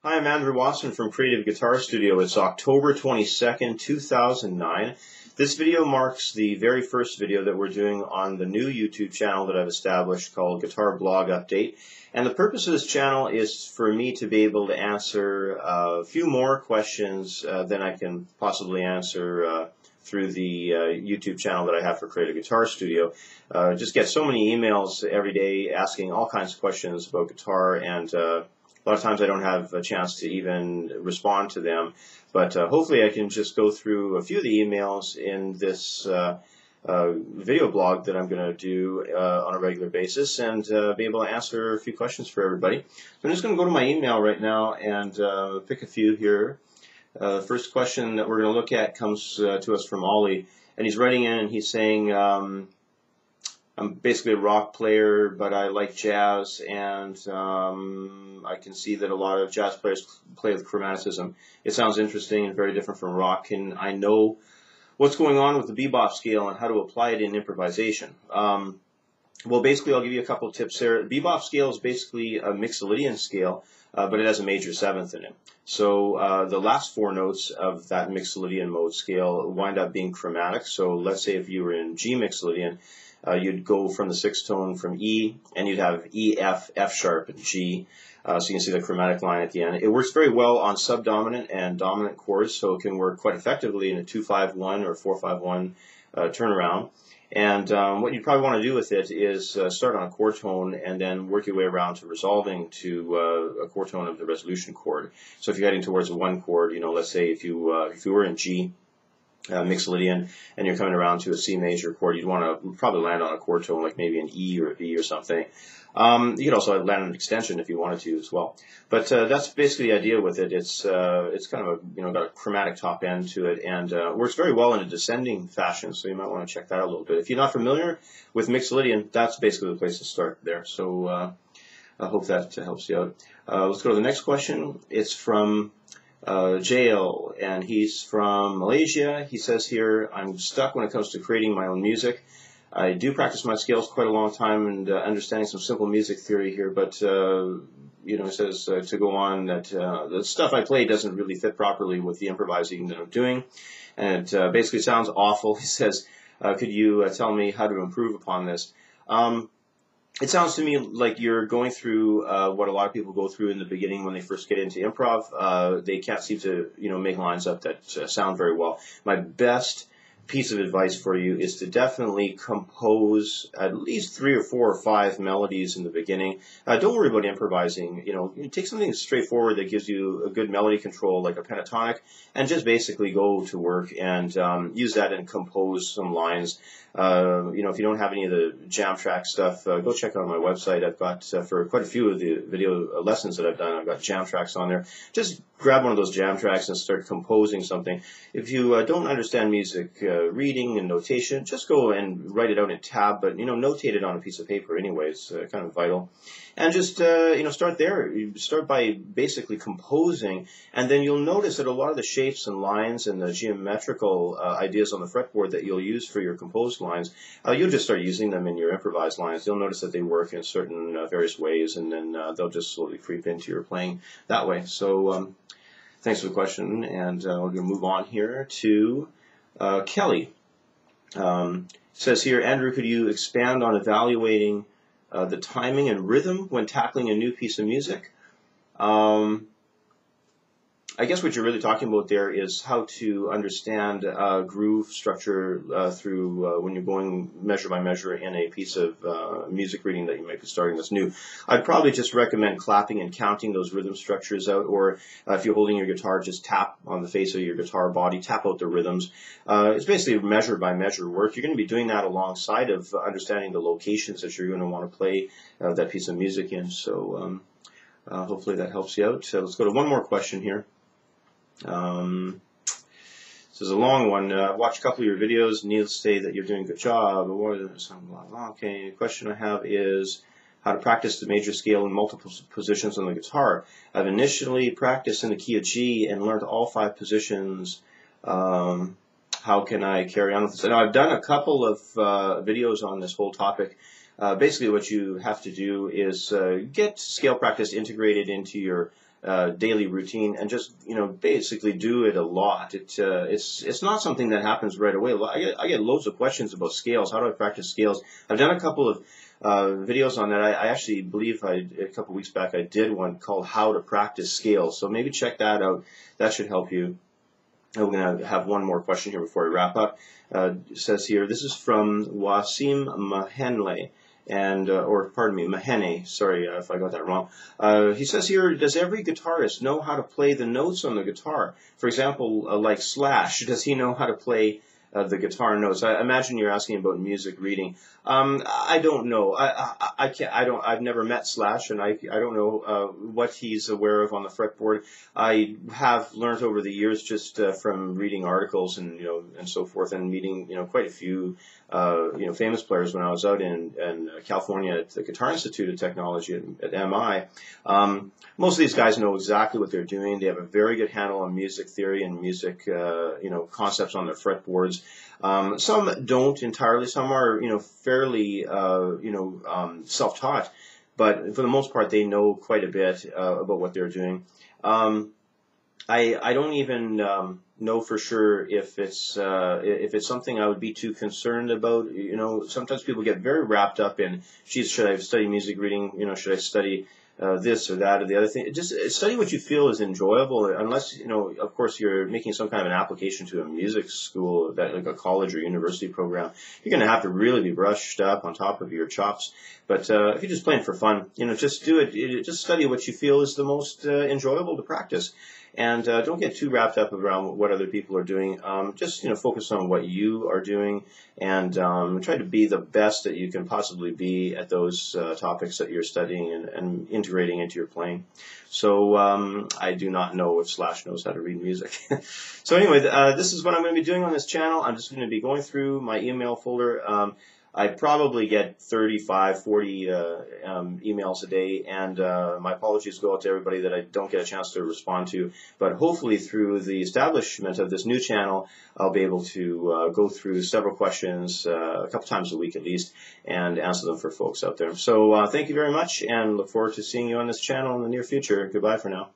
Hi, I'm Andrew Wasson from Creative Guitar Studio. It's October 22nd, 2009. This video marks the very first video that we're doing on the new YouTube channel that I've established called Guitar Blog Update. And the purpose of this channel is for me to be able to answer a few more questions than I can possibly answer through the YouTube channel that I have for Creative Guitar Studio. Just get so many emails every day asking all kinds of questions about guitar, and a lot of times I don't have a chance to even respond to them, but hopefully I can just go through a few of the emails in this video blog that I'm going to do on a regular basis and be able to answer a few questions for everybody. So I'm just going to go to my email right now and pick a few here. The first question that we're going to look at comes to us from Ollie, and he's writing in and he's saying, I'm basically a rock player, but I like jazz, and I can see that a lot of jazz players play with chromaticism. It sounds interesting and very different from rock. Can I know what's going on with the bebop scale and how to apply it in improvisation? Well, basically, I'll give you a couple of tips there. The bebop scale is basically a Mixolydian scale, but it has a major seventh in it. So the last four notes of that Mixolydian mode scale wind up being chromatic. So let's say if you were in G Mixolydian, you'd go from the sixth tone from E, and you'd have E, F, F sharp, and G. So you can see the chromatic line at the end. It works very well on subdominant and dominant chords, so it can work quite effectively in a 2-5-1 or 4-5-1 turnaround. And what you probably want to do with it is start on a chord tone and then work your way around to resolving to a chord tone of the resolution chord. So if you're heading towards a one chord, let's say if you were in G, Mixolydian, and you're coming around to a C major chord, you'd want to probably land on a chord tone like maybe an E or a B or something. You could also land on an extension if you wanted to as well. But that's basically the idea with it. It's kind of got a chromatic top end to it, and works very well in a descending fashion. So you might want to check that out a little bit. If you're not familiar with Mixolydian, that's basically the place to start there. So I hope that helps you out. Let's go to the next question. It's from JL, and he's from Malaysia. He says here, I'm stuck when it comes to creating my own music. I do practice my scales quite a long time and understanding some simple music theory here, but he says to go on that the stuff I play doesn't really fit properly with the improvising that I'm doing, and it basically sounds awful. He says, could you tell me how to improve upon this? It sounds to me like you're going through what a lot of people go through in the beginning when they first get into improv. They can't seem to, make lines up that sound very well. My best piece of advice for you is to definitely compose at least 3 or 4 or 5 melodies in the beginning. Don't worry about improvising. Take something straightforward that gives you a good melody control, like a pentatonic, and just basically go to work and use that and compose some lines. If you don't have any of the jam track stuff, go check out my website. I've got, for quite a few of the video lessons that I've done, I've got jam tracks on there. Just grab one of those jam tracks and start composing something. If you don't understand music reading and notation, just go and write it out in tab, but, notate it on a piece of paper anyway. It's kind of vital. And just, start there. You start by basically composing, and then you'll notice that a lot of the shapes and lines and the geometrical ideas on the fretboard that you'll use for your composed lines, you'll just start using them in your improvised lines. You'll notice that they work in certain various ways, and then they'll just slowly creep into your playing that way. So thanks for the question, and we're going to move on here to Kelly. Says here, Andrew, could you expand on evaluating the timing and rhythm when tackling a new piece of music? I guess what you're really talking about there is how to understand groove structure through when you're going measure by measure in a piece of music reading that you might be starting that's new. I'd probably just recommend clapping and counting those rhythm structures out, or if you're holding your guitar, just tap on the face of your guitar body, tap out the rhythms. It's basically measure by measure work. You're going to be doing that alongside of understanding the locations that you're going to want to play that piece of music in. So hopefully that helps you out. So let's go to one more question here. This is a long one. Watch a couple of your videos. Needless to say that you're doing a good job. Okay, the question I have is how to practice the major scale in multiple positions on the guitar. I've initially practiced in the key of G and learned all 5 positions. How can I carry on with this? I know I've done a couple of videos on this whole topic. Basically what you have to do is get scale practice integrated into your daily routine and just, basically do it a lot. It's not something that happens right away. I get loads of questions about scales. How do I practice scales? I've done a couple of videos on that. I actually believe a couple weeks back I did one called How to Practice Scales. So maybe check that out. That should help you. We're going to have one more question here before we wrap up. It says here, this is from Wasson Mahenle. Mahene, sorry if I got that wrong. He says here, does every guitarist know how to play the notes on the guitar? For example, like Slash, does he know how to play the guitar notes? I imagine you're asking about music reading. I don't know. I've never met Slash, and I don't know what he's aware of on the fretboard. I have learned over the years just from reading articles and and so forth, and meeting quite a few famous players when I was out in California at the Guitar Institute of Technology at MI. Most of these guys know exactly what they're doing. They have a very good handle on music theory and music concepts on their fretboards. Some don't entirely. Some are fairly self-taught, but for the most part they know quite a bit about what they're doing. I don't even know for sure if it's something I would be too concerned about. Sometimes people get very wrapped up in, geez, should I study music reading? Should I study this or that or the other thing? Just study what you feel is enjoyable, unless, of course, you're making some kind of an application to a music school, like a college or university program. You're going to have to really be brushed up on top of your chops. But if you're just playing for fun, just do it. Just study what you feel is the most enjoyable to practice. And don't get too wrapped up around what other people are doing. Just focus on what you are doing, and try to be the best that you can possibly be at those topics that you're studying and integrating into your playing. So I do not know if Slash knows how to read music. So anyway, this is what I'm going to be doing on this channel. I'm just going to be going through my email folder. I probably get 35, 40 emails a day, and my apologies go out to everybody that I don't get a chance to respond to. But hopefully through the establishment of this new channel, I'll be able to go through several questions a couple times a week at least and answer them for folks out there. So thank you very much, and look forward to seeing you on this channel in the near future. Goodbye for now.